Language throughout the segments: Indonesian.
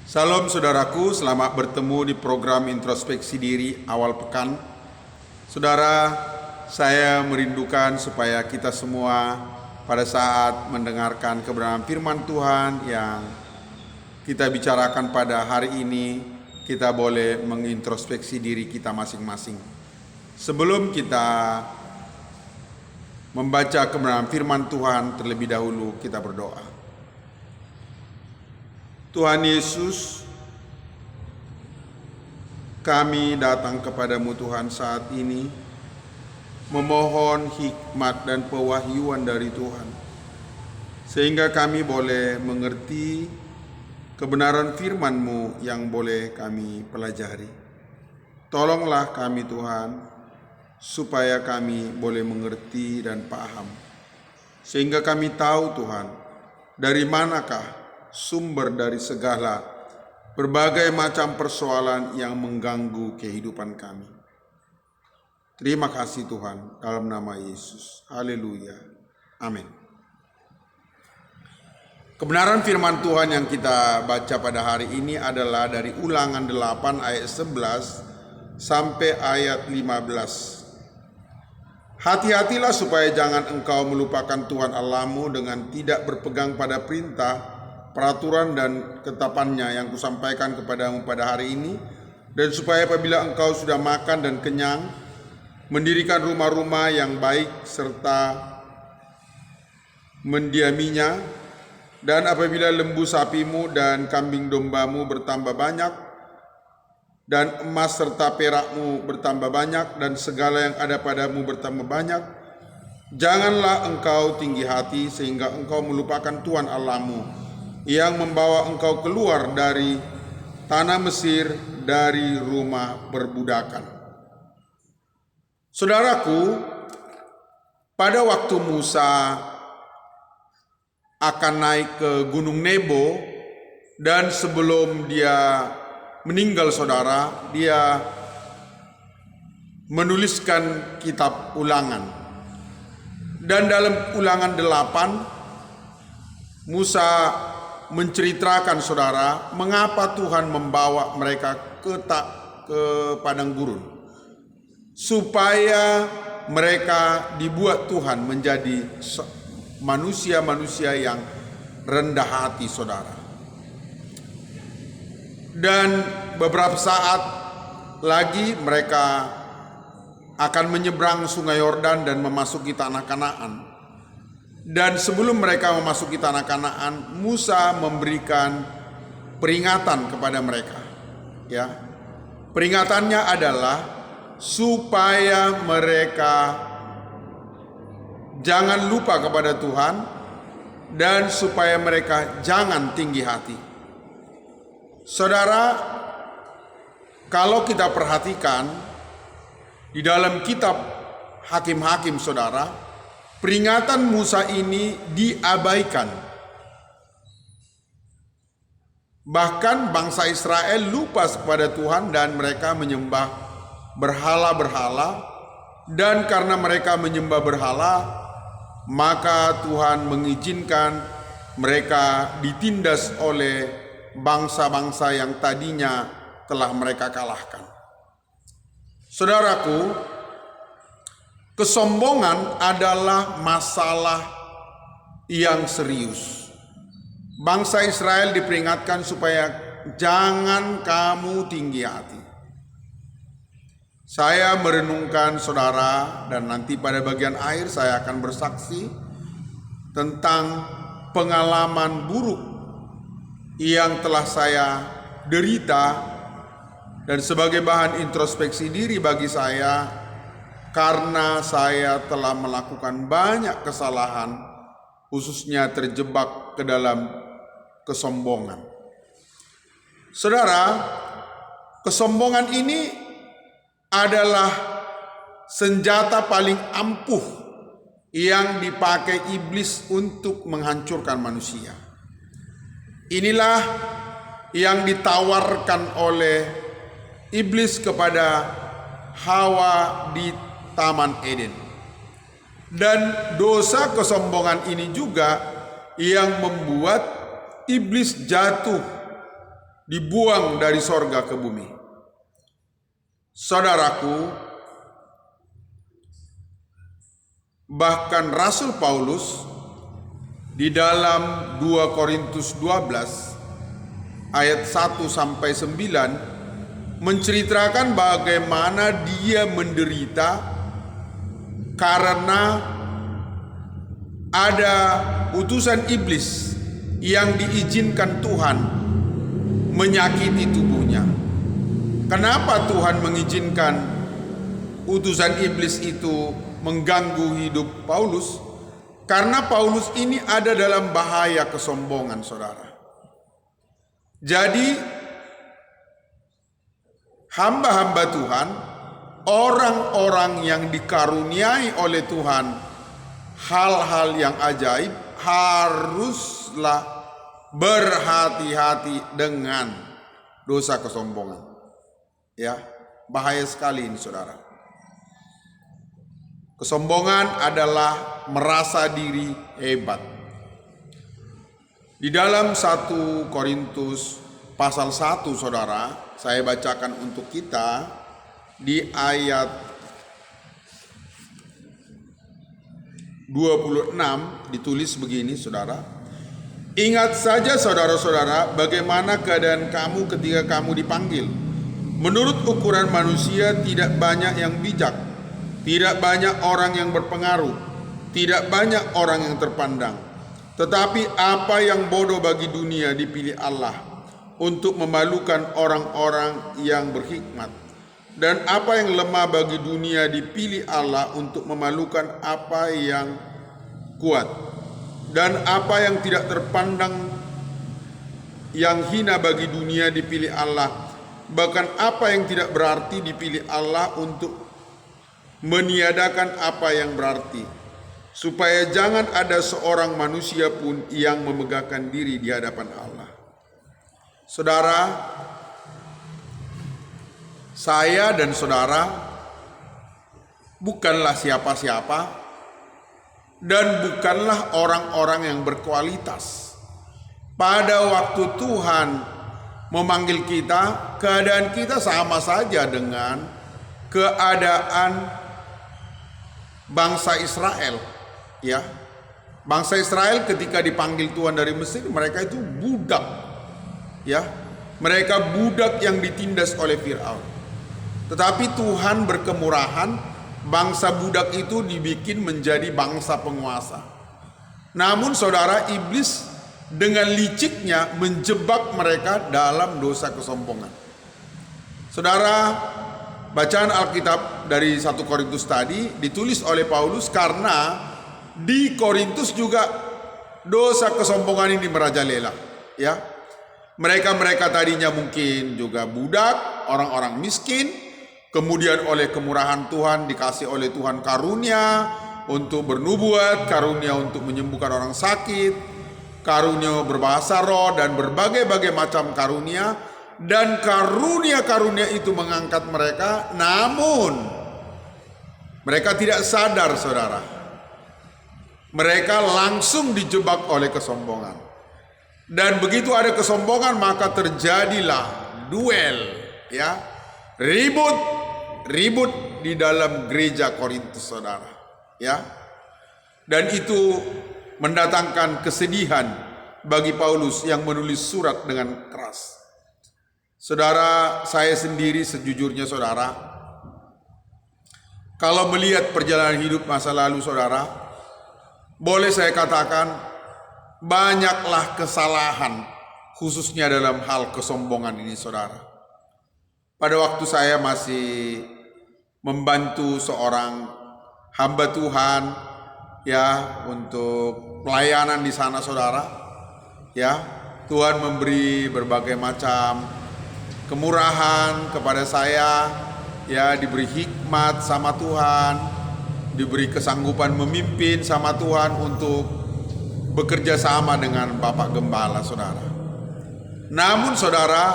Salam saudaraku, selamat bertemu di program introspeksi diri awal pekan. Saudara, saya merindukan supaya kita semua pada saat mendengarkan kebenaran firman Tuhan yang kita bicarakan pada hari ini, kita boleh mengintrospeksi diri kita masing-masing. Sebelum kita membaca kebenaran firman Tuhan, terlebih dahulu kita berdoa. Tuhan Yesus, kami datang kepadamu Tuhan saat ini, memohon hikmat dan pewahyuan dari Tuhan, sehingga kami boleh mengerti kebenaran firman-Mu yang boleh kami pelajari. Tolonglah kami Tuhan, supaya kami boleh mengerti dan paham, sehingga kami tahu Tuhan, dari manakah sumber dari segala berbagai macam persoalan yang mengganggu kehidupan kami. Terima kasih Tuhan, dalam nama Yesus. Haleluya. Amin. Kebenaran firman Tuhan yang kita baca pada hari ini adalah dari Ulangan 8 ayat 11 sampai ayat 15. Hati-hatilah supaya jangan engkau melupakan Tuhan Allahmu dengan tidak berpegang pada perintah, peraturan dan ketetapannya yang kusampaikan kepadamu pada hari ini, dan supaya apabila engkau sudah makan dan kenyang, mendirikan rumah-rumah yang baik serta mendiaminya, dan apabila lembu sapimu dan kambing dombamu bertambah banyak, dan emas serta perakmu bertambah banyak, dan segala yang ada padamu bertambah banyak, janganlah engkau tinggi hati sehingga engkau melupakan Tuhan Allahmu yang membawa engkau keluar dari tanah Mesir, dari rumah perbudakan. Saudaraku, pada waktu Musa akan naik ke Gunung Nebo, dan sebelum dia meninggal saudara, dia menuliskan kitab Ulangan. Dan dalam Ulangan 8, Musa menceritakan saudara mengapa Tuhan membawa mereka ke padang gurun, supaya mereka dibuat Tuhan menjadi manusia-manusia yang rendah hati saudara. Dan beberapa saat lagi mereka akan menyeberang sungai Yordan dan memasuki tanah Kanaan. Dan sebelum mereka memasuki tanah Kanaan, Musa memberikan peringatan kepada mereka. Ya, peringatannya adalah supaya mereka jangan lupa kepada Tuhan dan supaya mereka jangan tinggi hati. Saudara, kalau kita perhatikan di dalam kitab Hakim-Hakim saudara, peringatan Musa ini diabaikan. Bahkan bangsa Israel lupa kepada Tuhan dan mereka menyembah berhala-berhala. Dan karena mereka menyembah berhala, maka Tuhan mengizinkan mereka ditindas oleh bangsa-bangsa yang tadinya telah mereka kalahkan. Saudaraku, kesombongan adalah masalah yang serius. Bangsa Israel diperingatkan supaya jangan kamu tinggi hati. Saya merenungkan saudara, dan nanti pada bagian akhir saya akan bersaksi tentang pengalaman buruk yang telah saya derita, dan sebagai bahan introspeksi diri bagi saya, karena saya telah melakukan banyak kesalahan, khususnya terjebak ke dalam kesombongan. Saudara, kesombongan ini adalah senjata paling ampuh yang dipakai iblis untuk menghancurkan manusia. Inilah yang ditawarkan oleh iblis kepada Hawa di Taman Eden. Dan dosa kesombongan ini juga yang membuat iblis jatuh dibuang dari sorga ke bumi. Saudaraku, bahkan Rasul Paulus di dalam 2 Korintus 12 ayat 1 sampai 9 menceritakan bagaimana dia menderita karena ada utusan iblis yang diizinkan Tuhan menyakiti tubuhnya. Kenapa Tuhan mengizinkan utusan iblis itu mengganggu hidup Paulus? Karena Paulus ini ada dalam bahaya kesombongan, saudara. Jadi hamba-hamba Tuhan, orang-orang yang dikaruniai oleh Tuhan hal-hal yang ajaib, haruslah berhati-hati dengan dosa kesombongan. Ya, bahaya sekali ini, saudara. Kesombongan adalah merasa diri hebat. Di dalam 1 Korintus pasal 1, saudara, saya bacakan untuk kita di ayat 26 ditulis begini, saudara. Ingat saja saudara-saudara, bagaimana keadaan kamu ketika kamu dipanggil. Menurut ukuran manusia tidak banyak yang bijak, tidak banyak orang yang berpengaruh, tidak banyak orang yang terpandang. Tetapi apa yang bodoh bagi dunia dipilih Allah untuk memalukan orang-orang yang berhikmat. Dan apa yang lemah bagi dunia dipilih Allah untuk memalukan apa yang kuat. Dan apa yang tidak terpandang yang hina bagi dunia dipilih Allah. Bahkan apa yang tidak berarti dipilih Allah untuk meniadakan apa yang berarti, supaya jangan ada seorang manusia pun yang memegahkan diri di hadapan Allah. Saudara, saya dan saudara bukanlah siapa-siapa dan bukanlah orang-orang yang berkualitas. Pada waktu Tuhan memanggil kita, keadaan kita sama saja dengan keadaan bangsa Israel, ya. Bangsa Israel ketika dipanggil Tuhan dari Mesir, mereka itu budak, ya. Mereka budak yang ditindas oleh Firaun. Tetapi Tuhan berkemurahan, bangsa budak itu dibikin menjadi bangsa penguasa. Namun saudara, iblis dengan liciknya menjebak mereka dalam dosa kesombongan. Saudara, bacaan Alkitab dari 1 Korintus tadi ditulis oleh Paulus karena di Korintus juga dosa kesombongan ini merajalela, ya. Mereka tadinya mungkin juga budak, orang-orang miskin, kemudian oleh kemurahan Tuhan dikasih oleh Tuhan karunia untuk bernubuat, karunia untuk menyembuhkan orang sakit, karunia berbahasa roh, dan berbagai-bagai macam karunia. Dan karunia-karunia itu mengangkat mereka, namun mereka tidak sadar, saudara. Mereka langsung dijebak oleh kesombongan. Dan begitu ada kesombongan, maka terjadilah duel, ya, ribut di dalam gereja Korintus, saudara, ya. Dan itu mendatangkan kesedihan bagi Paulus yang menulis surat dengan keras. Saudara, saya sendiri sejujurnya, saudara, kalau melihat perjalanan hidup masa lalu, saudara, boleh saya katakan banyaklah kesalahan, khususnya dalam hal kesombongan ini, saudara. Pada waktu saya masih membantu seorang hamba Tuhan, ya, untuk pelayanan di sana, saudara, ya, Tuhan memberi berbagai macam kemurahan kepada saya, ya, diberi hikmat sama Tuhan, diberi kesanggupan memimpin sama Tuhan untuk bekerja sama dengan Bapak Gembala, saudara. Namun saudara,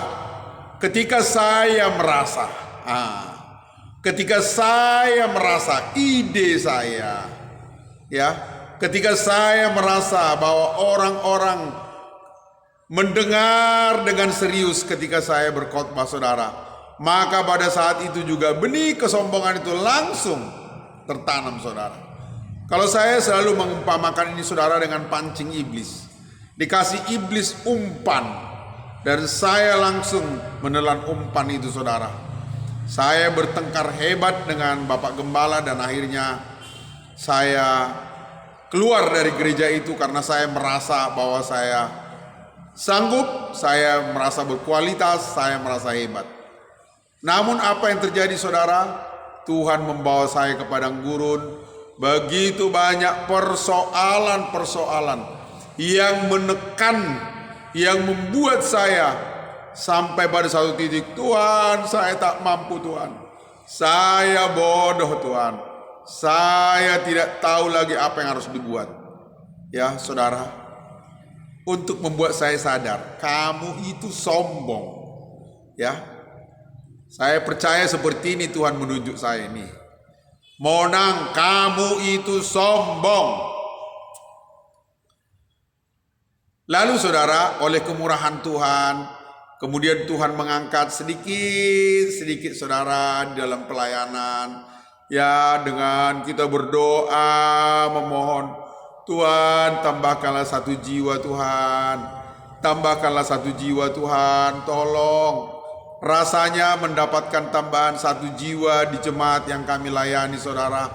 ketika saya merasa ide saya, ya, ketika saya merasa bahwa orang-orang mendengar dengan serius ketika saya berkhotbah saudara. Maka pada saat itu juga benih kesombongan itu langsung tertanam saudara. Kalau saya selalu mengumpamakan ini saudara dengan pancing iblis. Dikasih iblis umpan dan saya langsung menelan umpan itu saudara. Saya bertengkar hebat dengan Bapak Gembala dan akhirnya saya keluar dari gereja itu karena saya merasa bahwa saya sanggup, saya merasa berkualitas, saya merasa hebat. Namun apa yang terjadi saudara? Tuhan membawa saya ke padang gurun. Begitu banyak persoalan-persoalan yang menekan, yang membuat saya sampai pada satu titik, Tuhan saya tak mampu Tuhan. Saya bodoh Tuhan. Saya tidak tahu lagi apa yang harus dibuat. Ya saudara, untuk membuat saya sadar, kamu itu sombong. Ya, saya percaya seperti ini Tuhan menunjuk saya ini. Monang, kamu itu sombong. Lalu saudara, oleh kemurahan Tuhan, kemudian Tuhan mengangkat sedikit saudara di dalam pelayanan. Ya, dengan kita berdoa memohon, Tuhan tambahkanlah satu jiwa Tuhan, tambahkanlah satu jiwa Tuhan, tolong. Rasanya mendapatkan tambahan satu jiwa di jemaat yang kami layani saudara,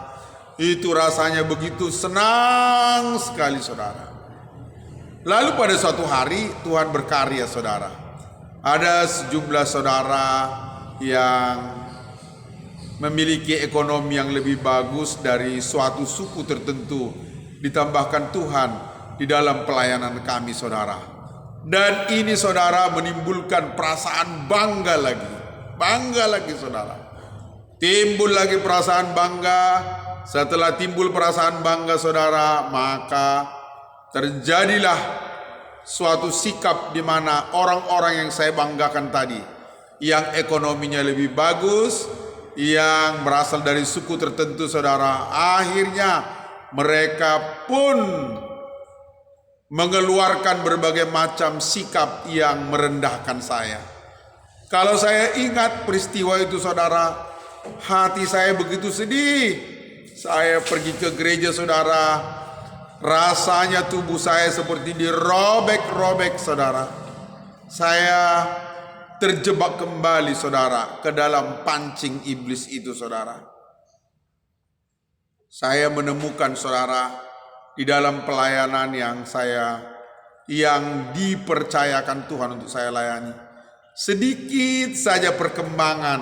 itu rasanya begitu senang sekali saudara. Lalu pada suatu hari Tuhan berkarya saudara. Ada sejumlah saudara yang memiliki ekonomi yang lebih bagus dari suatu suku tertentu, ditambahkan Tuhan di dalam pelayanan kami saudara. Dan ini saudara menimbulkan perasaan bangga lagi saudara. Timbul lagi perasaan bangga. Setelah timbul perasaan bangga saudara, maka terjadilah suatu sikap di mana orang-orang yang saya banggakan tadi, yang ekonominya lebih bagus, yang berasal dari suku tertentu saudara, akhirnya mereka pun mengeluarkan berbagai macam sikap yang merendahkan saya. Kalau saya ingat peristiwa itu saudara, hati saya begitu sedih. Saya pergi ke gereja saudara, rasanya tubuh saya seperti dirobek-robek saudara. Saya terjebak kembali saudara ke dalam pancing iblis itu saudara. Saya menemukan saudara di dalam pelayanan yang dipercayakan Tuhan untuk saya layani, sedikit saja perkembangan,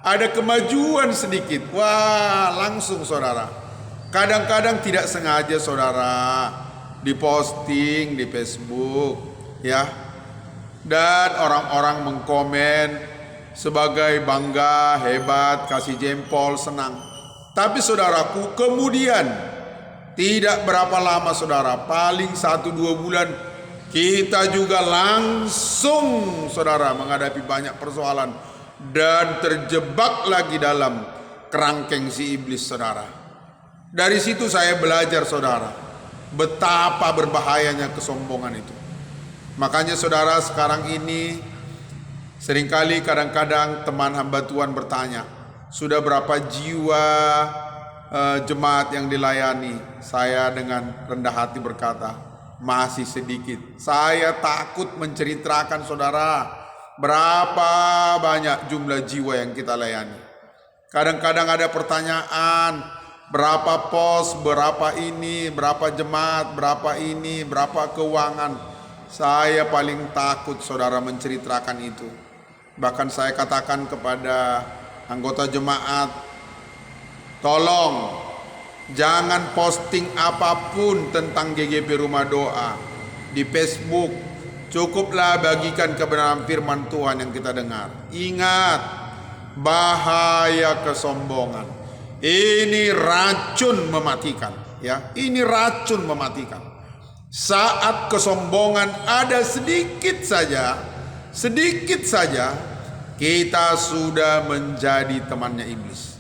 ada kemajuan sedikit, wah langsung saudara. Kadang-kadang tidak sengaja saudara diposting di Facebook ya, dan orang-orang mengkomen sebagai bangga, hebat, kasih jempol, senang. Tapi saudaraku, kemudian tidak berapa lama saudara, paling 1-2 bulan, kita juga langsung saudara menghadapi banyak persoalan dan terjebak lagi dalam kerangkeng si iblis saudara. Dari situ saya belajar saudara, betapa berbahayanya kesombongan itu. Makanya saudara, sekarang ini seringkali kadang-kadang teman hamba Tuhan bertanya, sudah berapa jiwa jemaat yang dilayani? Saya dengan rendah hati berkata, masih sedikit. Saya takut menceritakan saudara berapa banyak jumlah jiwa yang kita layani. Kadang-kadang ada pertanyaan, berapa pos, berapa ini, berapa jemaat, berapa ini, berapa keuangan. Saya paling takut saudara menceritakan itu. Bahkan saya katakan kepada anggota jemaat, tolong jangan posting apapun tentang GGP Rumah Doa di Facebook. Cukuplah bagikan kebenaran firman Tuhan yang kita dengar. Ingat, bahaya kesombongan. Ini racun mematikan, ya. Ini racun mematikan. Saat kesombongan ada sedikit saja, kita sudah menjadi temannya iblis.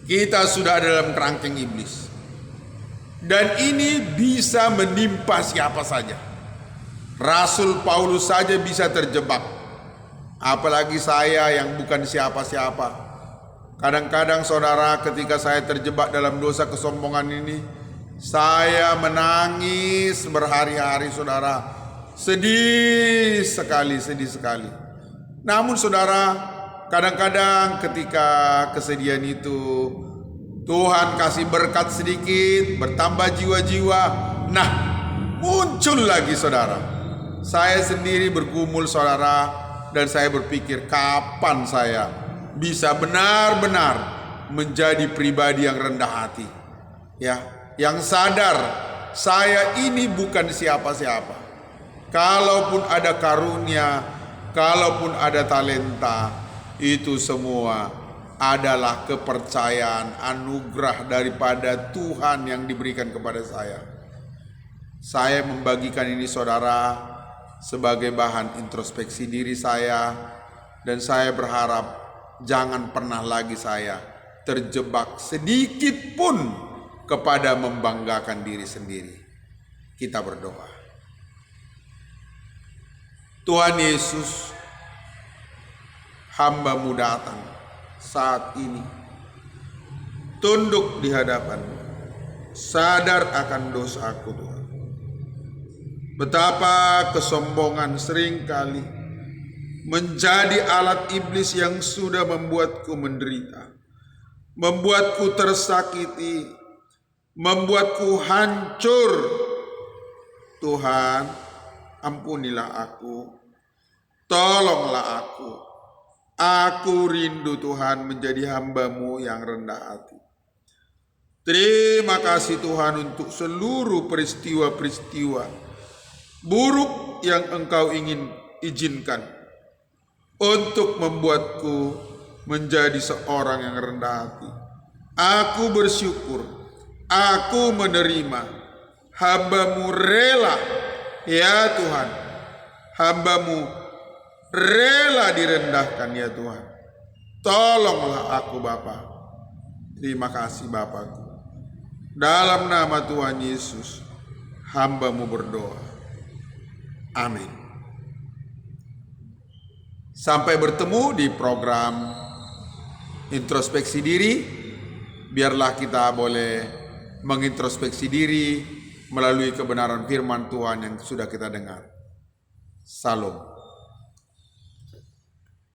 Kita sudah dalam kerangkeng iblis. Dan ini bisa menimpa siapa saja. Rasul Paulus saja bisa terjebak, apalagi saya yang bukan siapa-siapa. Kadang-kadang saudara, ketika saya terjebak dalam dosa kesombongan ini, saya menangis berhari-hari saudara. Sedih sekali, sedih sekali. Namun saudara, kadang-kadang ketika kesedihan itu Tuhan kasih berkat sedikit, bertambah jiwa-jiwa. Nah, muncul lagi saudara. Saya sendiri bergumul saudara, dan saya berpikir kapan saya bisa benar-benar menjadi pribadi yang rendah hati, ya, yang sadar saya ini bukan siapa-siapa. Kalaupun ada karunia, kalaupun ada talenta, itu semua adalah kepercayaan, anugerah daripada Tuhan yang diberikan kepada saya. Saya membagikan ini saudara sebagai bahan introspeksi diri saya, dan saya berharap jangan pernah lagi saya terjebak sedikit pun kepada membanggakan diri sendiri. Kita berdoa. Tuhan Yesus, hamba-Mu datang saat ini, tunduk di hadapan-Mu, sadar akan dosaku Tuhan. Betapa kesombongan seringkali menjadi alat iblis yang sudah membuatku menderita, membuatku tersakiti, membuatku hancur. Tuhan, ampunilah aku, tolonglah aku. Aku rindu Tuhan menjadi hamba-Mu yang rendah hati. Terima kasih Tuhan untuk seluruh peristiwa-peristiwa buruk yang Engkau izinkan untuk membuatku menjadi seorang yang rendah hati. Aku bersyukur, aku menerima. Hamba-Mu rela, ya Tuhan, hamba-Mu rela direndahkan ya Tuhan. Tolonglah aku Bapa. Terima kasih Bapakku. Dalam nama Tuhan Yesus, hamba-Mu berdoa. Amin. Sampai bertemu di program introspeksi diri. Biarlah kita boleh mengintrospeksi diri melalui kebenaran firman Tuhan yang sudah kita dengar. Salam.